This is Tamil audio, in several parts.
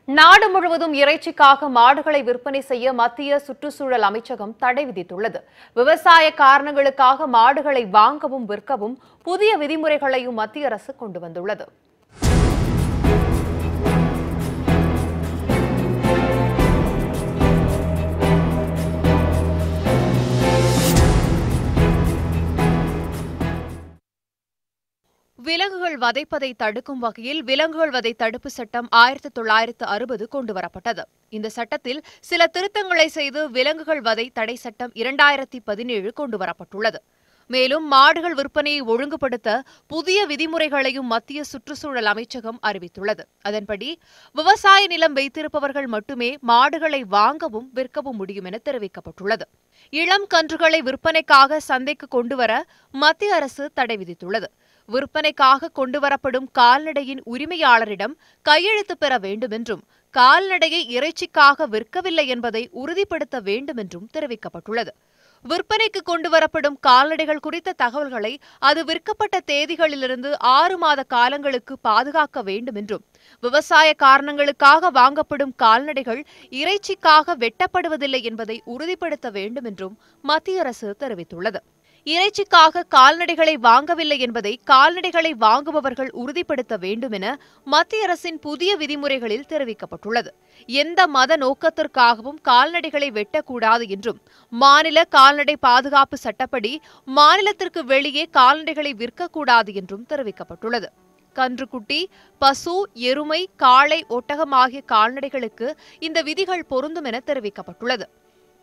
நாடு முழுவதும் இறைச்சிக்காக மாடுகளை விற்பனை செய்ய மத்திய சுற்றுச்சூழல் அமைச்சகம் தடை விதித்துள்ளது. விவசாய காரணங்களுக்காக மாடுகளை வாங்கவும் விற்கவும் புதிய விதிமுறைகளையும் மத்திய அரசு கொண்டு வந்துள்ளது. விலங்குகள் வதைப்பதை தடுக்கும் வகையில் விலங்குகள் வதை தடுப்பு சட்டம் 1960 கொண்டுவரப்பட்டது. இந்த சட்டத்தில் சில திருத்தங்களை செய்து விலங்குகள் வதை தடை சட்டம் 2017 கொண்டுவரப்பட்டுள்ளது. மேலும் மாடுகள் விற்பனையை ஒழுங்குபடுத்த புதிய விதிமுறைகளையும் மத்திய சுற்றுச்சூழல் அமைச்சகம் அறிவித்துள்ளது. அதன்படி விவசாய நிலம் வைத்திருப்பவர்கள் மட்டுமே மாடுகளை வாங்கவும் விற்கவும் முடியும் என தெரிவிக்கப்பட்டுள்ளது. இளம் கன்றுகளை விற்பனைக்காக சந்தைக்கு கொண்டுவர மத்திய அரசு தடை விதித்துள்ளது. விற்பனைக்காக கொண்டுவரப்படும் கால்நடையின் உரிமையாளரிடம் கையெழுத்து பெற வேண்டும் என்றும் கால்நடையை இறைச்சிக்காக விற்கவில்லை என்பதை உறுதிப்படுத்த வேண்டும் என்றும் தெரிவிக்கப்பட்டுள்ளது. விற்பனைக்கு கொண்டுவரப்படும் கால்நடைகள் குறித்த தகவல்களை அது விற்கப்பட்ட தேதிகளிலிருந்து 6 மாத காலங்களுக்கு பாதுகாக்க வேண்டும் என்றும் விவசாய காரணங்களுக்காக வாங்கப்படும் கால்நடைகள் இறைச்சிக்காக வெட்டப்படுவதில்லை என்பதை உறுதிப்படுத்த வேண்டும் என்றும் மத்திய அரசு தெரிவித்துள்ளது. இறைச்சிக்காக கால்நடைகளை வாங்கவில்லை என்பதை கால்நடைகளை வாங்குபவர்கள் உறுதிப்படுத்த வேண்டும் என மத்திய அரசின் புதிய விதிமுறைகளில் தெரிவிக்கப்பட்டுள்ளது. எந்த மத நோக்கத்திற்காகவும் கால்நடைகளை வெட்டக்கூடாது என்றும் மாநில கால்நடை பாதுகாப்பு சட்டப்படி மாநிலத்திற்கு வெளியே கால்நடைகளை விற்கக்கூடாது என்றும் தெரிவிக்கப்பட்டுள்ளது. கன்றுக்குட்டி, பசு, எருமை, காளை, ஒட்டகம் ஆகிய கால்நடைகளுக்கு இந்த விதிகள் பொருந்தும் என தெரிவிக்கப்பட்டுள்ளது.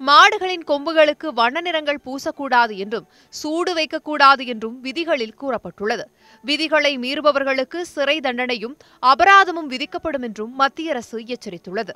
மாடுகளின் கொம்புகளுக்கு வண்ண நிறங்கள் பூசக்கூடாது என்றும் சூடு வைக்கக்கூடாது என்றும் விதிகளில் கூறப்பட்டுள்ளது. விதிகளை மீறுபவர்களுக்கு சிறை தண்டனையும் அபராதமும் விதிக்கப்படும் என்றும் மத்திய அரசு எச்சரித்துள்ளது.